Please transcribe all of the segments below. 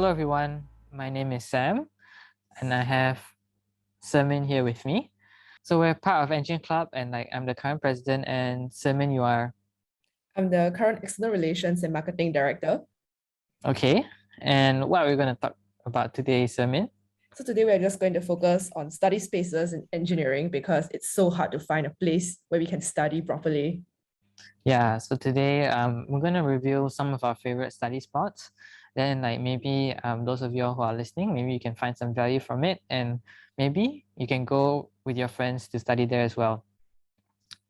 Hello everyone, my name is Sam and I have Sermin here with me. So we're part of Engin Club and I'm the current president and Sermin, you are I'm the current External Relations and Marketing Director. okay. And what are we going to talk about today, Sermin? So today we're just going to focus on study spaces in engineering because it's so hard to find a place where we can study properly. Yeah, so today we're going to review some of our favorite study spots. Then maybe those of you who are listening, maybe you can find some value from it and maybe you can go with your friends to study there as well.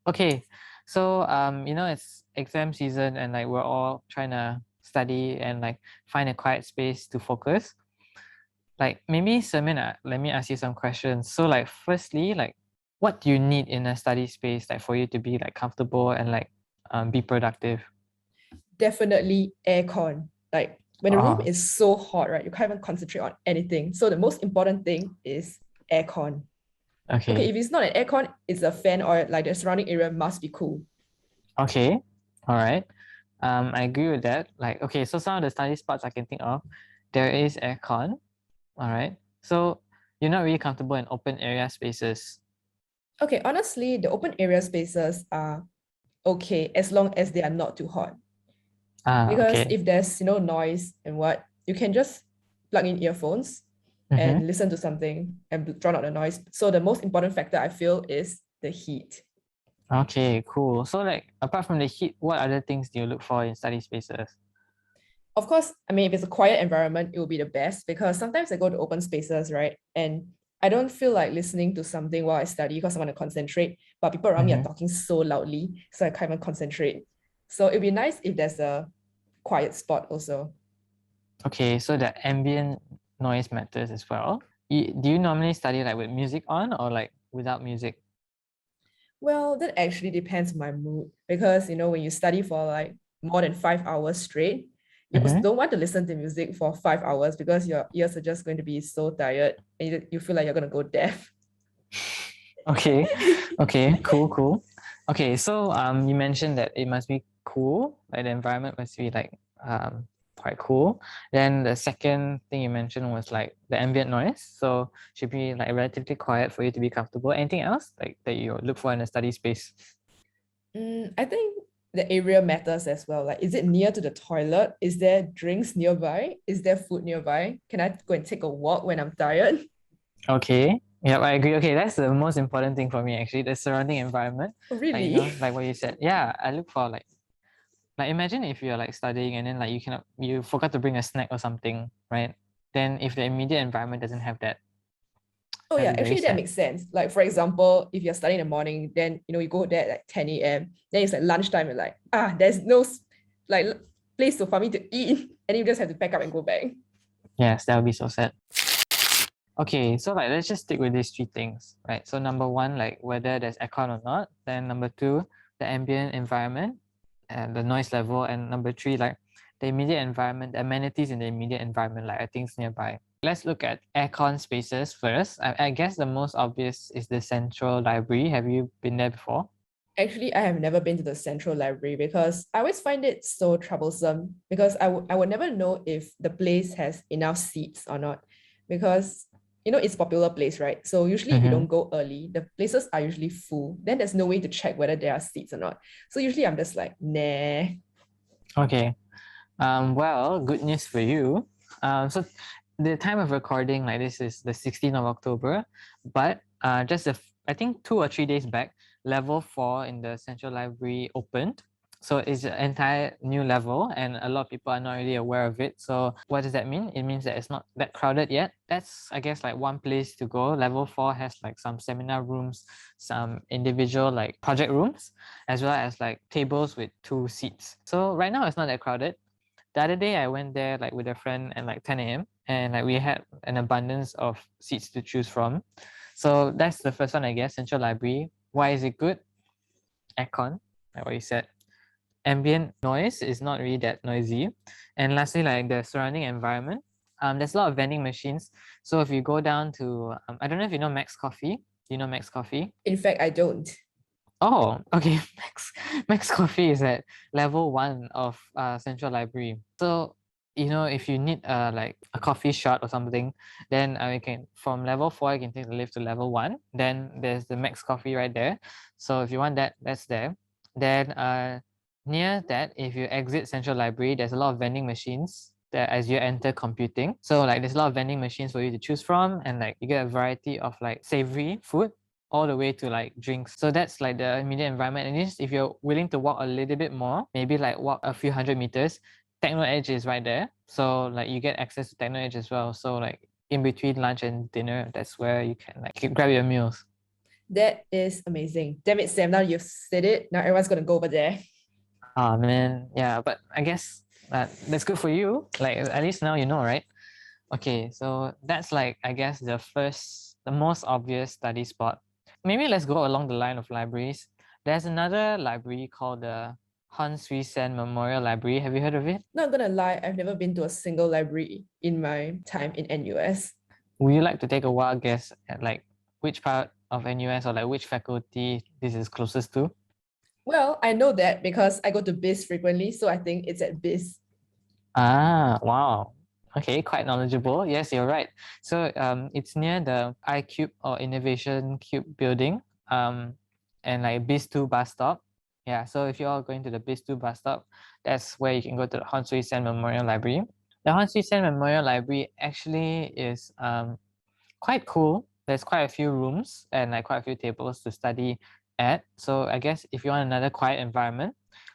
Okay, so it's exam season and we're all trying to study and find a quiet space to focus. Maybe Sermin, let me ask you some questions. So firstly, what do you need in a study space for you to be comfortable and be productive? Definitely aircon. When the room is so hot, right, you can't even concentrate on anything. So the most important thing is aircon. Okay, if it's not an aircon, it's a fan or the surrounding area must be cool. Okay, all right. I agree with that. Okay, so some of the study spots I can think of, there is aircon. All right. So you're not really comfortable in open area spaces. Okay, honestly, the open area spaces are okay as long as they are not too hot. Because okay. if there's noise and what, you can just plug in earphones and listen to something and drown out the noise. So the most important factor I feel is the heat. Okay, cool. So apart from the heat, what other things do you look for in study spaces? Of course, I mean, if it's a quiet environment, it will be the best because sometimes I go to open spaces, right? And I don't feel like listening to something while I study because I want to concentrate, but people around me are talking so loudly, so I can't even concentrate. So it'd be nice if there's a quiet spot also. Okay, so the ambient noise matters as well. Do you normally study with music on or without music? Well, that actually depends on my mood because when you study for more than 5 hours straight, you don't want to listen to music for 5 hours because your ears are just going to be so tired and you feel like you're going to go deaf. Okay, okay, cool. Okay, so you mentioned that it must be cool, the environment must be quite cool. Then the second thing you mentioned was the ambient noise. So should be relatively quiet for you to be comfortable. Anything else that you look for in a study space? I think the area matters as well. Is it near to the toilet? Is there drinks nearby? Is there food nearby? Can I go and take a walk when I'm tired? Okay. Yeah, I agree. Okay, that's the most important thing for me actually, the surrounding environment. Really? Like what you said. Yeah, I look for imagine if you're studying and then you forgot to bring a snack or something, right? Then if the immediate environment doesn't have that. Oh yeah, actually that makes sense. For example, if you're studying in the morning, then you go there at 10 a.m. Then it's lunchtime and there's no place for me to eat. And you just have to pack up and go back. Yes, that would be so sad. Okay, so let's just stick with these three things, right? So number one, whether there's aircon or not. Then number two, the ambient environment and the noise level. And number three, the immediate environment, the amenities in the immediate environment, things nearby. Let's look at aircon spaces first. I guess the most obvious is the central library. Have you been there before? Actually, I have never been to the central library because I always find it so troublesome because I would never know if the place has enough seats or not because it's a popular place, right? So usually if you don't go early, the places are usually full. Then there's no way to check whether there are seats or not. So usually I'm just nah. Okay. Well, good news for you. So the time of recording this is the 16th of October, but I think 2 or 3 days back, level 4 in the Central Library opened. So it's an entire new level and a lot of people are not really aware of it. So what does that mean? It means that it's not that crowded yet. That's, I guess, one place to go. Level 4 has some seminar rooms, some individual project rooms, as well as tables with 2 seats. So right now it's not that crowded. The other day I went there with a friend at 10 a.m. and we had an abundance of seats to choose from. So that's the first one, I guess, Central Library. Why is it good? Aircon, like what you said. Ambient noise is not really that noisy. And lastly, the surrounding environment. There's a lot of vending machines. So if you go down to, I don't know if you know Max Coffee. Do you know Max Coffee? In fact, I don't. Oh, okay. Max Coffee is at level 1 of Central Library. So if you need like a coffee shot or something, then you can, from level 4 you can take the lift to level 1. Then there's the Max Coffee right there. So if you want that, that's there. Then near that, if you exit Central Library, there's a lot of vending machines that as you enter computing. So like there's a lot of vending machines for you to choose from, and like you get a variety of like savory food all the way to like drinks. So that's like the immediate environment. And just if you're willing to walk a little bit more, maybe like walk a few hundred meters, Techno Edge is right there. So like you get access to Techno Edge as well. So like in between lunch and dinner, that's where you can like grab your meals. That is amazing. Damn it, Sam. Now you've said it. Now everyone's gonna go over there. Oh man, yeah, but I guess that's good for you. Like at least now you know, right? Okay, so that's like I guess the most obvious study spot. Maybe let's go along the line of libraries. There's another library called the Han Sui Sen Memorial Library. Have you heard of it? Not gonna lie, I've never been to a single library in my time in NUS. Would you like to take a wild guess at like which part of NUS or like which faculty this is closest to? Well, I know that because I go to BIS frequently, so I think it's at BIS. Ah, wow. Okay, quite knowledgeable. Yes, you're right. So it's near the iCube or Innovation Cube building, and like BIS2 bus stop. Yeah, so if you're all going to the BIS2 bus stop, that's where you can go to the Hon Sui Sen Memorial Library. The Hon Sui Sen Memorial Library actually is quite cool. There's quite a few rooms and like quite a few tables to study at. So I guess if you want another quiet environment,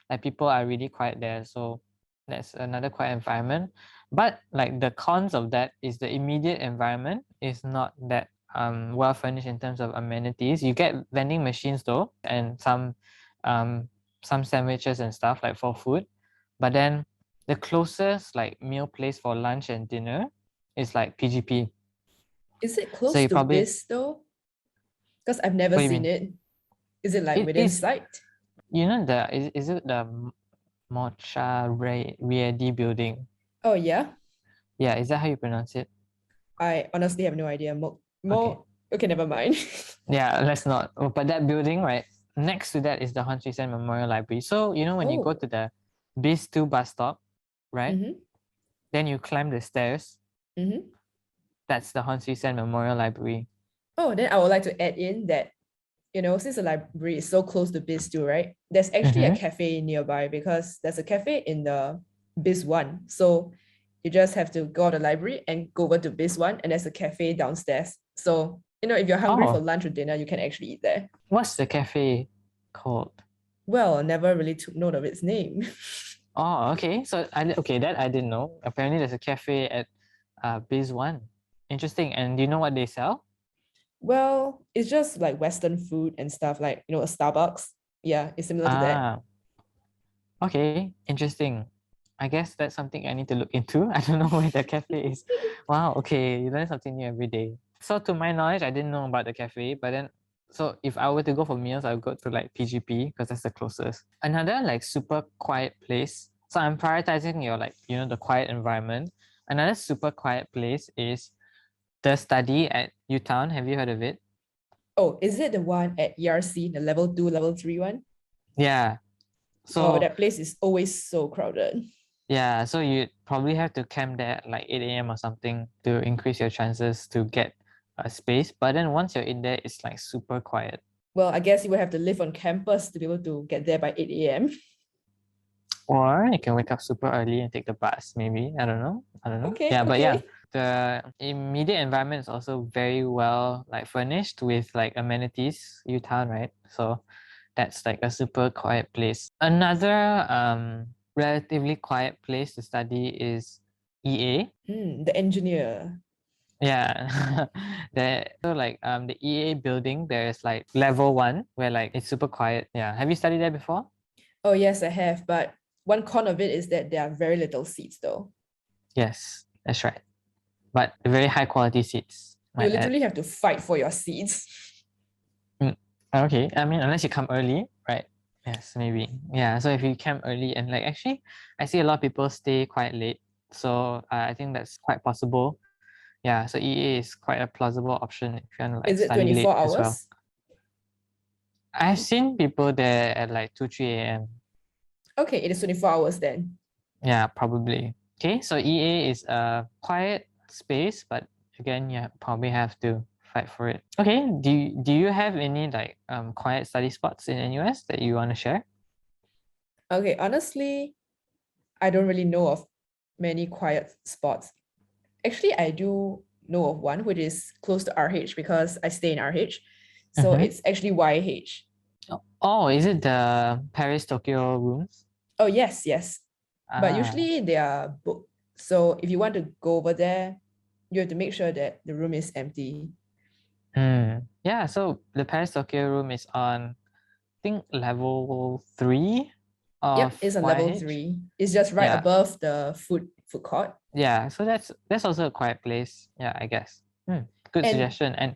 like people are really quiet there. So that's another quiet environment. But like the cons of that is the immediate environment is not that well furnished in terms of amenities. You get vending machines though, and some sandwiches and stuff like for food. But then the closest like meal place for lunch and dinner is like PGP. Is it So close you to probably, BIS though? Because I've never what do you seen mean? it. Is it like It within is, sight? is it the Mocha Riedi building? Oh yeah. Yeah, is that how you pronounce it? I honestly have no idea. Okay. Okay, never mind. Yeah, let's not. Oh, but that building, right? Next to that is the Hon Sui Sen Memorial Library. So, when you go Oh. to the BIS2 bus stop, right? Mm-hmm. Then you climb the stairs. Mm-hmm. That's the Hon Sui Sen Memorial Library. Oh, then I would like to add in that, since the library is so close to BIS 2, right? There's actually a cafe nearby because there's a cafe in the BIS 1. So you just have to go to the library and go over to BIS 1, and there's a cafe downstairs. So, if you're hungry for Oh, lunch or dinner, you can actually eat there. what's the cafe called? Well, I never really took note of its name. Oh, okay. So that I didn't know. Apparently, there's a cafe at BIS 1. Interesting. And do you know what they sell? Well, it's just like Western food and stuff, like, a Starbucks. Yeah, it's similar to that. Ah, okay, interesting. I guess that's something I need to look into. I don't know where the cafe is. Wow, okay, you learn something new every day. So to my knowledge, I didn't know about the cafe, but then so if I were to go for meals, I would go to like PGP because that's the closest. Another like super quiet place. So I'm prioritizing your like, the quiet environment. Another super quiet place is the study at Utown. Have you heard of it? Oh, is it the one at ERC, the level 2, level 3 one? Yeah. Oh, So that place is always so crowded. yeah, so you probably have to camp there at like 8 a.m. or something to increase your chances to get a space. But then once you're in there, it's like super quiet. Well, I guess you would have to live on campus to be able to get there by 8 a.m. Or you can wake up super early and take the bus, maybe. I don't know. Okay, Yeah, but yeah, okay. the immediate environment is also very well like furnished with like amenities, Utown, right? So that's like a super quiet place. Another relatively quiet place to study is EA. The engineer. Yeah. The EA building, there's like level 1 where like it's super quiet. Yeah. Have you studied there before? Oh, yes, I have. But one con of it is that there are very little seats, though. Yes, that's right. But very high quality seats. You Might add. literally have to fight for your seats. Okay. I mean, unless you come early, right? Yes, maybe. Yeah. So if you come early and like actually, I see a lot of people stay quite late. So I think that's quite possible. Yeah. So EA is quite a plausible option if you want to like Is it study 24 late as well. hours? I've seen people there at like 2, 3 a.m. Okay, it is 24 hours then. Yeah, probably. Okay, so EA is a quiet space, but again, you probably have to fight for it. Okay, do you have any like quiet study spots in NUS that you want to share? Okay, honestly, I don't really know of many quiet spots. Actually, I do know of one which is close to RH because I stay in RH. So Mhm. it's actually YH. Oh, is it the Paris Tokyo rooms? Oh, yes, yes. But Ah, usually they are booked. So if you want to go over there, you have to make sure that the room is empty. yeah. So the Paris Tokyo room is on, I think, level 3 Yep, of it's on level YH. 3. It's just right Yeah, above the food court. yeah. So that's also a quiet place. Yeah, I guess. Good And suggestion. And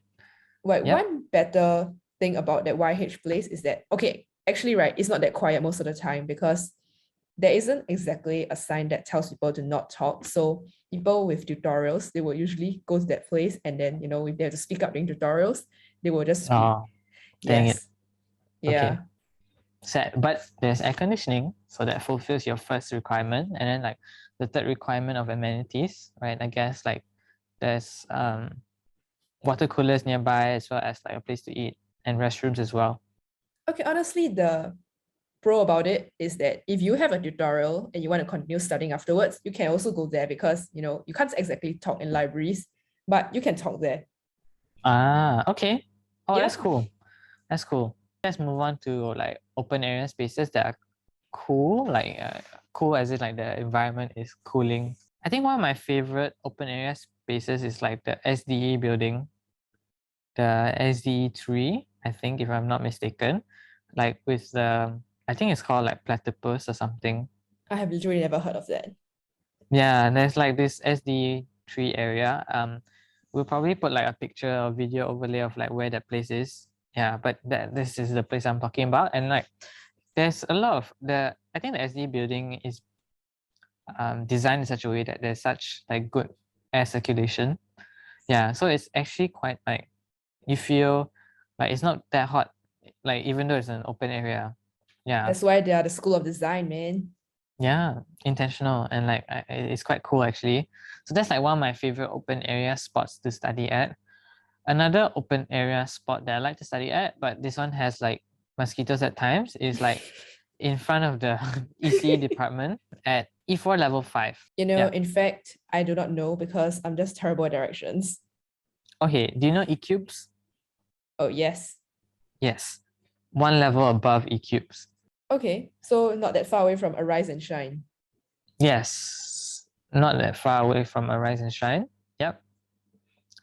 like yep. one better thing about that YH place is that okay, actually, right, it's not that quiet most of the time because there isn't exactly a sign that tells people to not talk. So people with tutorials, they will usually go to that place, and then if they have to speak up during tutorials, they will just speak. Oh, dang it. Yes. Okay. Yeah. Sad. But there's air conditioning, so that fulfills your first requirement. And then like the third requirement of amenities, right? I guess like there's water coolers nearby as well as like a place to eat and restrooms as well. Okay, honestly, the pro about it is that if you have a tutorial and you want to continue studying afterwards, you can also go there because you can't exactly talk in libraries, but you can talk there. Ah, okay. Oh, that's Yep. cool. That's cool. Let's move on to like open area spaces that are cool, like cool as in like the environment is cooling. I think one of my favorite open area spaces is like the SDE building, the SDE 3, I think, if I'm not mistaken, like with the, I think it's called like platypus or something. I have literally never heard of that. Yeah, and there's like this SD3 area. We'll probably put like a picture or video overlay of like where that place is. Yeah, but this is the place I'm talking about. And like there's a lot of I think the SD building is designed in such a way that there's such like good air circulation. Yeah, so it's actually quite like you feel like it's not that hot, like even though it's an open area. Yeah. That's why they are the school of design, man. Yeah, intentional, and like it's quite cool actually. So that's like one of my favorite open area spots to study at. Another open area spot that I like to study at, but this one has like mosquitoes at times, is like in front of the ECE department at E4 level 5. Yeah. In fact, I do not know because I'm just terrible at directions. Okay, do you know E cubes? Oh, yes. Yes. One level above E cubes. Okay, so not that far away from Arise and Shine. Yes. Not that far away from Arise and Shine. Yep.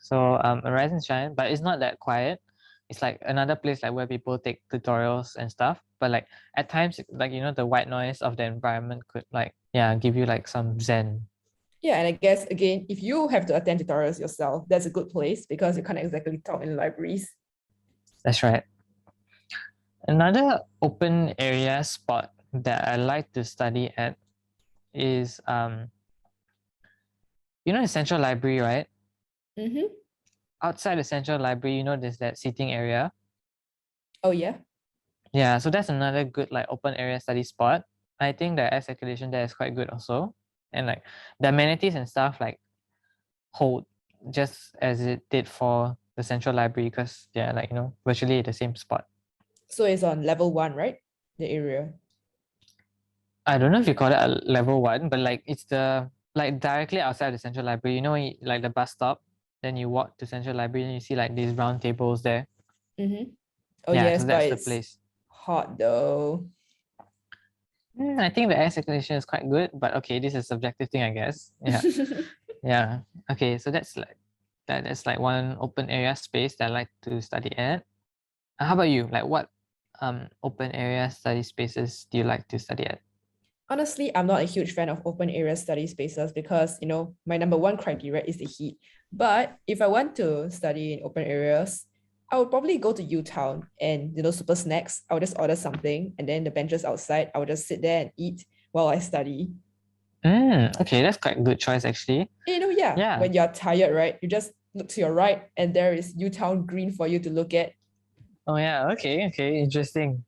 So Arise and Shine, but it's not that quiet. It's like another place like where people take tutorials and stuff. But like at times, like the white noise of the environment could like give you like some zen. Yeah, and I guess again, if you have to attend tutorials yourself, that's a good place because you can't exactly talk in libraries. That's right. Another open area spot that I like to study at is the central library, right? Mm-hmm. Outside the central library, there's that seating area. Oh, yeah. Yeah, so that's another good like open area study spot. I think the air circulation there is quite good also. And like the amenities and stuff like hold just as it did for the central library because they're like, virtually the same spot. So it's on level 1, right? The area. I don't know if you call it a level 1, but like it's the like directly outside the central library, like the bus stop, then you walk to central library and you see like these round tables there. Mm-hmm. Oh, Yeah, yes, so but that's the it's place. hot though. I think the air circulation is quite good, but okay, this is a subjective thing, I guess. Yeah. Yeah. Okay, so that's like one open area space that I like to study at. How about you? Like what open area study spaces do you like to study at? Honestly, I'm not a huge fan of open area study spaces because, my number one criteria is the heat. But if I want to study in open areas, I would probably go to U-Town and, super snacks. I would just order something and then the benches outside, I would just sit there and eat while I study. Okay, that's quite a good choice actually. Yeah, Yeah. when you're tired, right? You just look to your right and there is U-Town green for you to look at. Oh yeah, okay, interesting.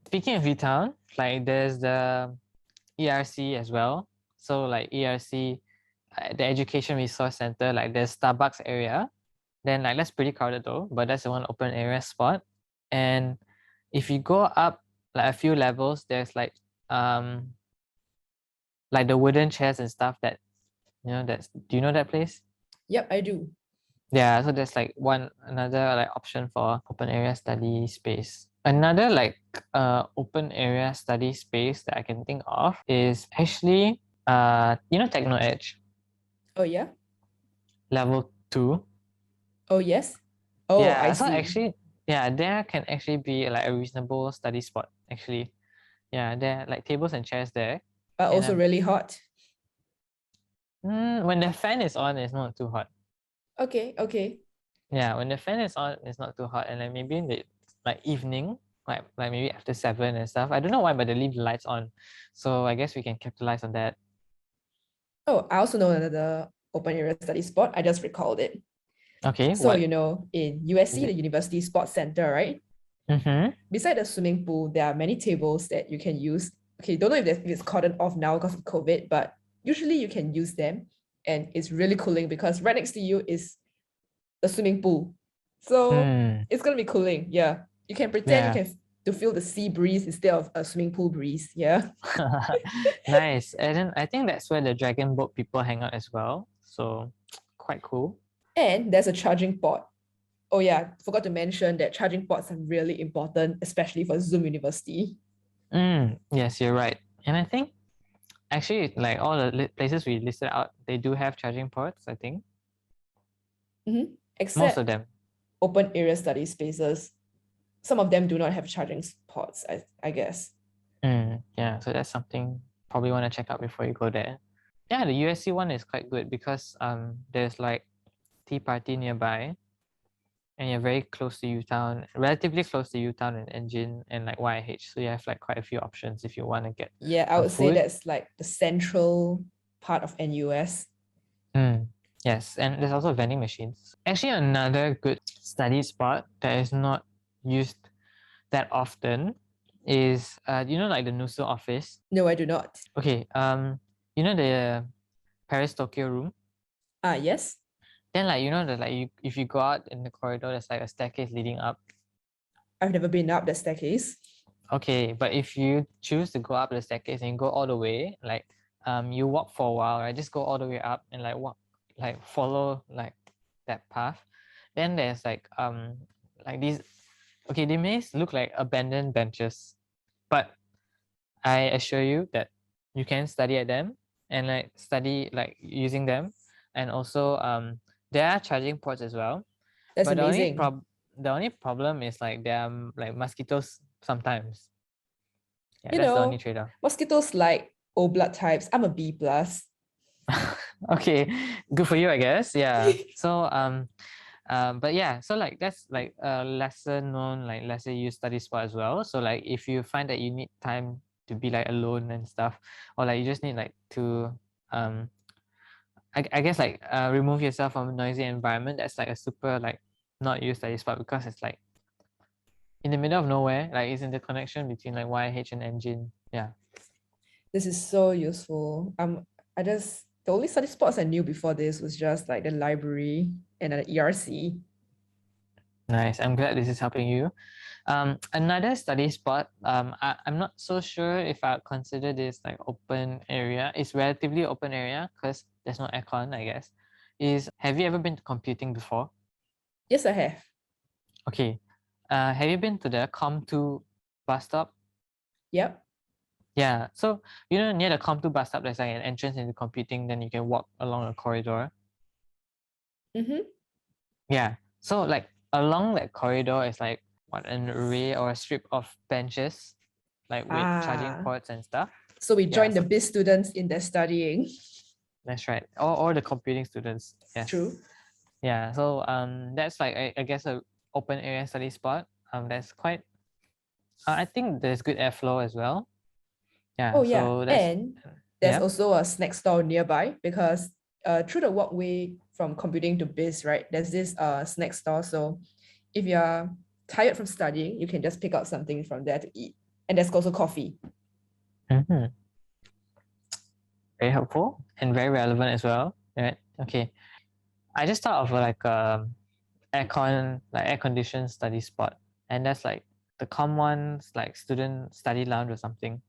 Speaking of U-Town, like there's the ERC as well. So like ERC, the Education Resource Center, like there's Starbucks area. Then like that's pretty crowded though, but that's the one open area spot. And if you go up like a few levels, there's like the wooden chairs and stuff that that's, do you know that place? Yep, I do. Yeah, so there's like another like option for open area study space. Another like open area study space that I can think of is actually Techno Edge Oh, yeah? level 2. Oh, yes? Oh, I Yeah, so see. actually, yeah, there can actually be like a reasonable study spot actually. Yeah, there are like tables and chairs there. But And also really hot. when the fan is on, it's not too hot. Okay, okay. Yeah, when the fan is on, it's not too hot. And like maybe in the like evening, like maybe after 7 and stuff. I don't know why, but they leave the lights on. So I guess we can capitalize on that. Oh, I also know another open area study spot. I just recalled it. Okay, So, what? In USC, Is the it? University Sports Center, right? Mm-hmm. Beside the swimming pool, there are many tables that you can use. Okay, don't know if it's cordoned off now because of COVID, but usually you can use them. And it's really cooling because right next to you is the swimming pool. So it's gonna be cooling. Yeah. You can pretend Yeah. you can to feel the sea breeze instead of a swimming pool breeze. Yeah. Nice. And then I think that's where the dragon boat people hang out as well. So quite cool. And there's a charging port. Oh yeah, forgot to mention that charging ports are really important, especially for Zoom University. Yes, you're right. And I think actually like all the places we listed out, they do have charging ports, I think. Mm-hmm. Most of Except them. open area study spaces. Some of them do not have charging ports, I guess. Yeah, so that's something probably want to check out before you go there. Yeah, the USC one is quite good because there's like Tea Party nearby, and you're very close to UTown, relatively close to UTown and Engin and like YH. So you have like quite a few options if you want to get Yeah, I some would say food. that's like the central part of NUS. Yes, and there's also vending machines. Actually, another good study spot that is not used that often is like the NUSU office. No, I do not. Okay, the Paris Tokyo room. Yes. Then like that like if you go out in the corridor, there's like a staircase leading up. I've never been up the staircase. Okay, but if you choose to go up the staircase and you go all the way, like you walk for a while, right? Just go all the way up and like walk, like follow like that path. Then there's like these, okay, they may look like abandoned benches, but I assure you that you can study at them and like study like using them. And also there are charging ports as well. That's But amazing. the only problem is like there are like mosquitoes sometimes. Yeah, You that's the only know, trade-off. mosquitoes like O blood types. I'm a B plus. Okay, good for you, I guess. Yeah. So but yeah, so like that's like a lesser known, like lesser used study spot as well. So like if you find that you need time to be like alone and stuff, or like you just need like to I guess like remove yourself from a noisy environment, that's like a super like not used study spot because it's like in the middle of nowhere, like it's in the connection between like YH and Engin. Yeah. This is so useful. The only study spots I knew before this was just like the library and an ERC. Nice. I'm glad this is helping you. Another study spot, I'm not so sure if I consider this like open area. It's relatively open area because there's no aircon, I guess. Have you ever been to computing before? Yes, I have. Okay. Have you been to the Com2 bus stop? Yep. Yeah. So, near the Com2 bus stop, there's like an entrance into computing, then you can walk along a corridor. Mm-hmm. Yeah. So like along that corridor is like what, an array or a strip of benches, like with charging ports and stuff. So we Yeah, joined the so biz students in their studying. that's right. Or the computing students. Yes. True. Yeah. So that's like I guess a open area study spot. That's quite I think there's good airflow as well. Yeah. Oh yeah. So that's And there's yeah. also a snack store nearby because through the walkway from computing to biz, right? There's this snack store. So if you're tired from studying, you can just pick out something from there to eat. And there's also coffee. Mhm. very helpful and very relevant as well, right? Okay, I just thought of like air conditioned study spot, and that's like the commons like student study lounge or something.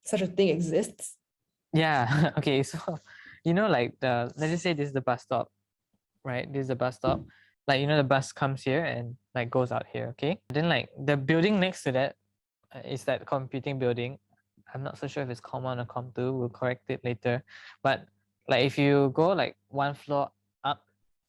Such a thing exists. Yeah. Okay. So, like let's just say this is the bus stop, right? This is the bus stop. Like, the bus comes here and like goes out here. Okay. Then like the building next to that is that computing building. I'm not so sure if it's Com1 or Com2. We'll correct it later. But like if you go like one floor up,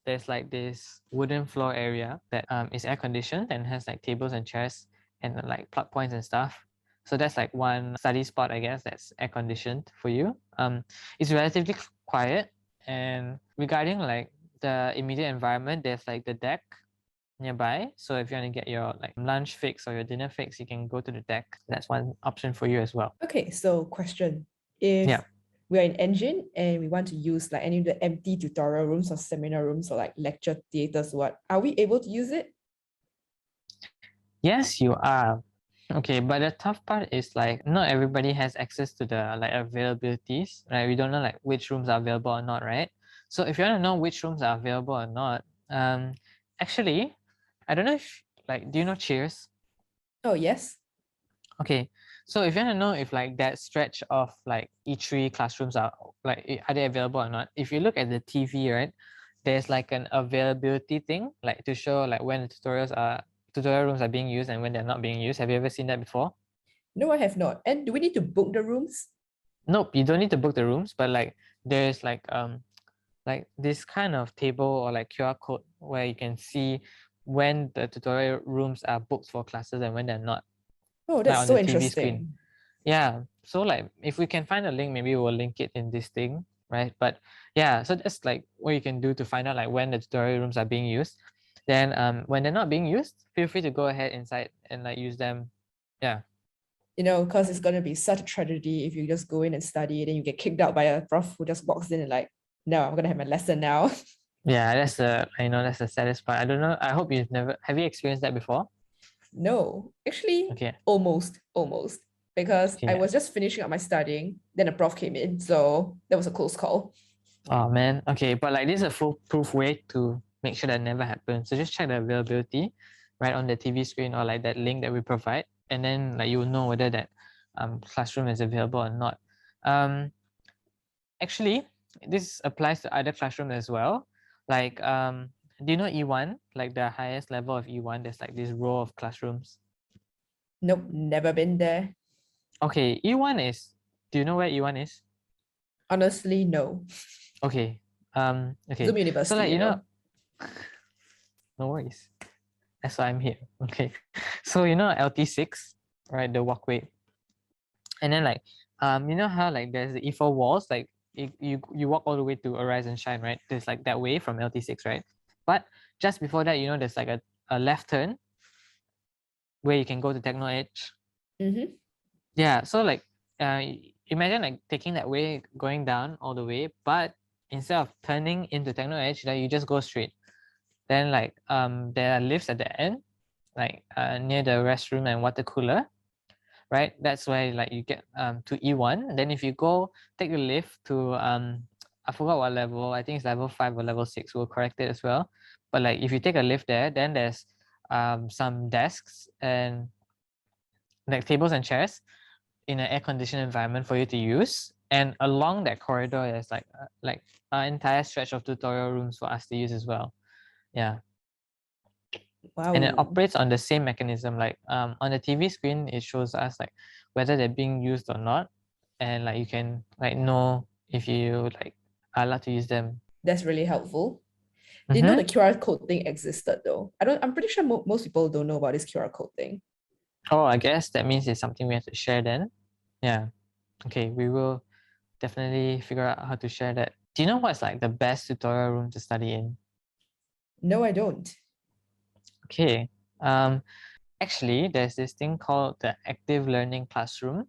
there's like this wooden floor area that is air conditioned and has like tables and chairs and like plug points and stuff. So that's like one study spot, I guess, that's air conditioned for you. It's relatively quiet. And regarding like the immediate environment, there's like the deck nearby. So if you want to get your like lunch fix or your dinner fix, you can go to the deck. That's one option for you as well. Okay, so question. If Yeah. we're in Engin and we want to use like any of the empty tutorial rooms or seminar rooms or like lecture theaters, are we able to use it? Yes, you are. Okay, but the tough part is like not everybody has access to the like availabilities, right? We don't know like which rooms are available or not, right? So if you want to know which rooms are available or not, actually, I don't know if like, do you know Cheers? Oh, yes. Okay, so if you want to know if like that stretch of like E3 classrooms are like, are they available or not? If you look at the TV, right, there's like an availability thing, like to show like when the tutorial rooms are being used and when they're not being used. Have you ever seen that before? No, I have not. And do we need to book the rooms? Nope, you don't need to book the rooms, but like there's like this kind of table or like QR code where you can see when the tutorial rooms are booked for classes and when they're not. Oh, Like that's on so the TV screen. interesting. Yeah, so like if we can find a link, maybe we'll link it in this thing, right? But yeah, so that's like what you can do to find out like when the tutorial rooms are being used. Then when they're not being used, feel free to go ahead inside and like use them. Yeah. Because it's going to be such a tragedy if you just go in and study, then you get kicked out by a prof who just walks in and like, no, I'm going to have my lesson now. Yeah, that's the saddest part. I don't know. I hope have you experienced that before? No, actually, Okay. almost, because I Okay. was just finishing up my studying, then a prof came in, so that was a close call. Oh man. Okay, but like this is a foolproof way to make sure that never happens. So just check the availability right on the TV screen or like that link that we provide, and then like you'll know whether that classroom is available or not. Actually, this applies to other classrooms as well. Like do you know E1? Like the highest level of E1, there's like this row of classrooms. Nope, never been there. Okay, E1 is, do you know where E1 is? Honestly, no. Okay. Okay. Zoom University, So like no worries. That's why I'm here. Okay. So LT6, right? The walkway. And then like you know how like there's the E4 walls, like you walk all the way to Arise and Shine, right? There's like that way from LT6, right? But just before that, there's like a left turn where you can go to Techno Edge. Mm-hmm. Yeah. So like imagine like taking that way, going down all the way, but instead of turning into Techno Edge, like you just go straight. Then like there are lifts at the end, like near the restroom and water cooler, right? That's where like you get to E1. Then if you go take the lift to I forgot what level, I think it's level 5 or level 6, we'll correct it as well. But like if you take a lift there, then there's some desks and like tables and chairs in an air-conditioned environment for you to use. And along that corridor, there's like an entire stretch of tutorial rooms for us to use as well. Yeah. Wow. And it operates on the same mechanism. Like on the TV screen, it shows us like whether they're being used or not, and like you can like know if you like are allowed to use them. That's really helpful. Didn't know the QR code thing existed though. I'm pretty sure most people don't know about this QR code thing. Oh, I guess that means it's something we have to share then. Yeah. Okay, we will definitely figure out how to share that. Do you know what's like the best tutorial room to study in? No, I don't. Okay. Actually, there's this thing called the active learning classroom.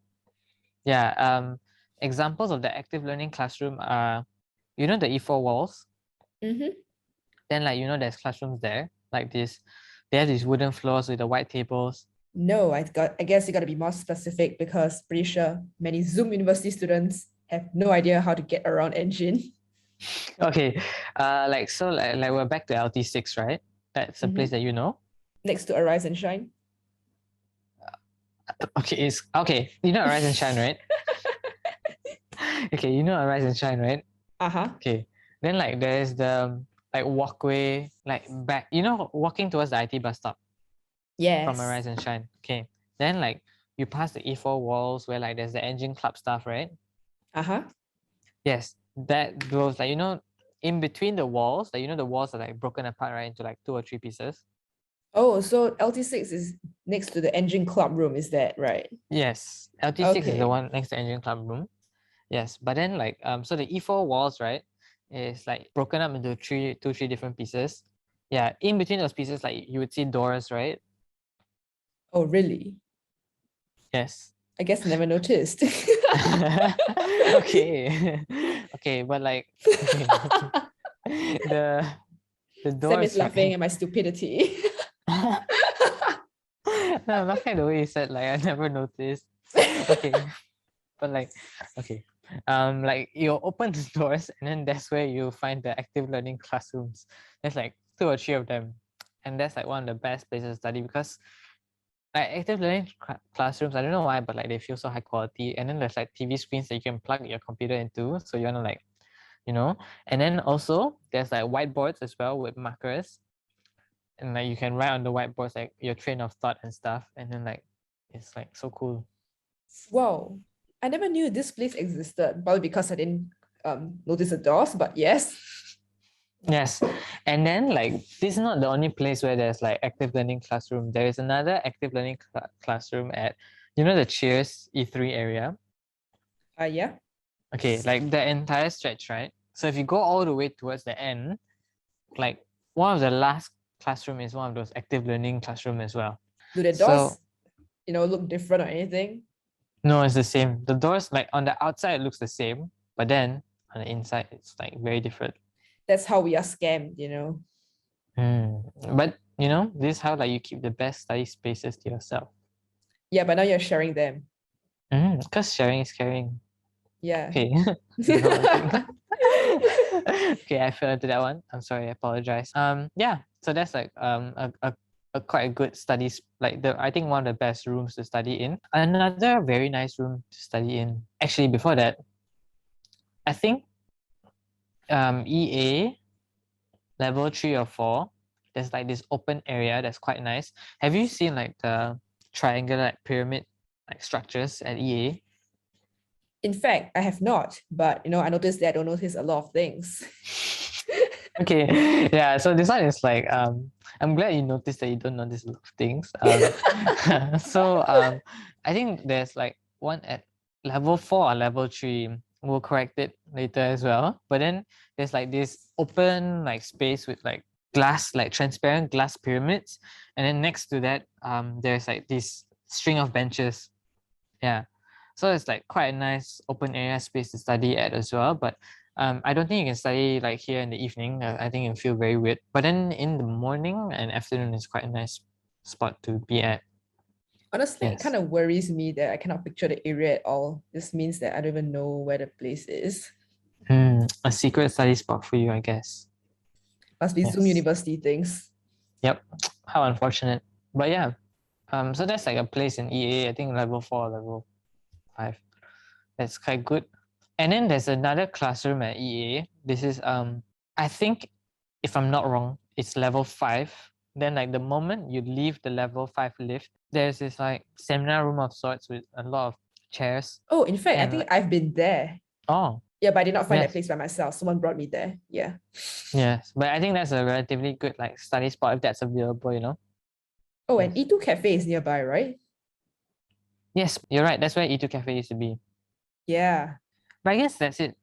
Yeah. Examples of the active learning classroom are, the E4 walls. Mm-hmm. Then like there's classrooms there like this. They have these wooden floors with the white tables. No, I guess you got to be more specific because pretty sure many Zoom University students have no idea how to get around Engin. Okay. Like we're back to LT6, right? That's a place that you know. Next to Arise and Shine. Okay, it's okay. You know Arise and Shine, right? Okay, you know Arise and Shine, right? Uh-huh. Okay. Then like there's the like walkway like back. You know, walking towards the IT bus stop from Yes. Arise and Shine. Okay. Then like you pass the E4 walls where like there's the engine club stuff, right? Uh-huh. Yes. That those like in between the walls, like the walls are like broken apart right into like 2 or 3 pieces. Oh, so LT6 is next to the Engine Club room, is that right? Yes. LT6 is the Okay. one next to engine club room. Yes. But then like so the E4 walls, right, is like broken up into 3 different pieces. Yeah. In between those pieces, like you would see doors, right? Oh, really? Yes. I guess I never noticed. Okay. Okay, but like okay. the the Sam doors, is laughing right? at my stupidity. No, I'm laughing at the way you said like I never noticed. Okay. But like okay. Like you open the doors and then that's where you find the active learning classrooms. There's like 2 or 3 of them. And that's like one of the best places to study because like active learning classrooms, I don't know why, but like they feel so high quality. And then there's like TV screens that you can plug your computer into. So you wanna like, and then also there's like whiteboards as well with markers. And like you can write on the whiteboards like your train of thought and stuff. And then like it's like so cool. Wow. I never knew this place existed, probably because I didn't notice the doors, but yes. Yes. And then like this is not the only place where there's like active learning classroom. There is another active learning classroom at the Cheers E3 area. Yeah. Okay, like the entire stretch, right? So if you go all the way towards the end, like one of the last classroom is one of those active learning classroom as well. Do the So doors, look different or anything? no, it's the same. The doors like on the outside it looks the same, but then on the inside it's like very different. That's how we are scammed, But this is how like you keep the best study spaces to yourself. Yeah, but now you're sharing them. Because sharing is caring. Yeah. Okay. Okay, I fell into that one. I'm sorry, I apologize. Yeah, so that's like a quite a good studies I think one of the best rooms to study in. Another very nice room to study in. Actually, before that, I think EA level 3 or 4, there's like this open area that's quite nice. Have you seen like the triangular like pyramid like structures at EA? In fact, I have not, but I noticed that I don't notice a lot of things. Okay, yeah, so this one is like I'm glad you noticed that you don't notice a lot of things. So I think there's like one at level 4 or level 3. We'll correct it later as well, but then there's like this open like space with like glass, like transparent glass pyramids, and then next to that there's like this string of benches. Yeah, so it's like quite a nice open area space to study at as well. But I don't think you can study like here in the evening. I think it'll feel very weird. But then in the morning and afternoon is quite a nice spot to be at. Honestly, it Yes. kind of worries me that I cannot picture the area at all. This means that I don't even know where the place is. A secret study spot for you, I guess. Must be Zoom Yes. University things. Yep. How unfortunate. But yeah. So that's like a place in EA, I think level 4 or level 5. That's quite good. And then there's another classroom at EA. This is I think if I'm not wrong, it's level 5. Then like the moment you leave the level 5 lift, there's this like seminar room of sorts with a lot of chairs. Oh, in fact, I And think I've been there. oh, Yeah, but I did not find that yes. place by myself. Someone brought me there. Yeah. Yes, but I think that's a relatively good like study spot if that's available. Oh, Yes. and E2 Cafe is nearby, right? Yes, you're right. That's where E2 Cafe used to be. Yeah. But I guess that's it.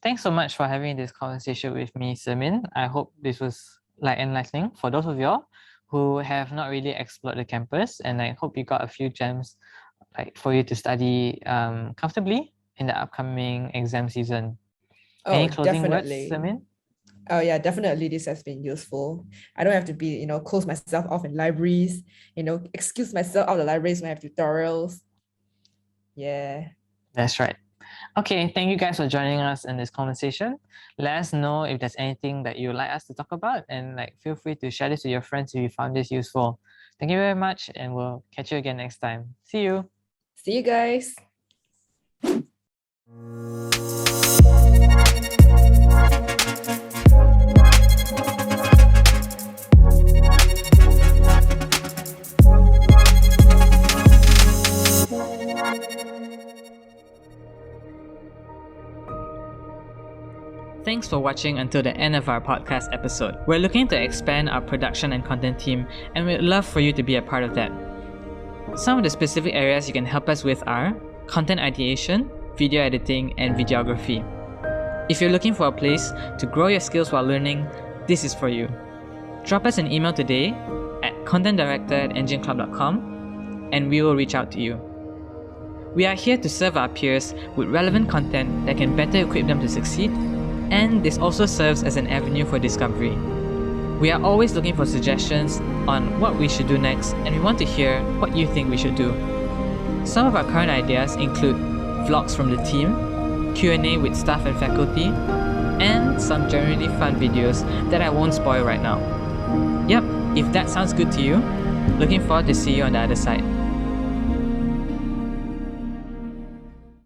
Thanks so much for having this conversation with me, Semin. I hope this was like enlightening for those of y'all who have not really explored the campus, and I hope you got a few gems like for you to study comfortably in the upcoming exam season. Any Oh, closing words, definitely. Semin? Oh yeah, definitely this has been useful. I don't have to be, close myself off in libraries, excuse myself out of the libraries when I have tutorials. Yeah. That's right. Okay, thank you guys for joining us in this conversation. Let us know if there's anything that you would like us to talk about, and feel free to share this with your friends if you found this useful. Thank you very much, and we'll catch you again next time. See you. See you guys. Thanks for watching until the end of our podcast episode. We're looking to expand our production and content team, and we'd love for you to be a part of that. Some of the specific areas you can help us with are content ideation, video editing, and videography. If you're looking for a place to grow your skills while learning, this is for you. Drop us an email today at contentdirector@enginclub.com and we will reach out to you. We are here to serve our peers with relevant content that can better equip them to succeed, and this also serves as an avenue for discovery. We are always looking for suggestions on what we should do next, and we want to hear what you think we should do. Some of our current ideas include vlogs from the team, Q&A with staff and faculty, and some generally fun videos that I won't spoil right now. Yep, if that sounds good to you, looking forward to see you on the other side.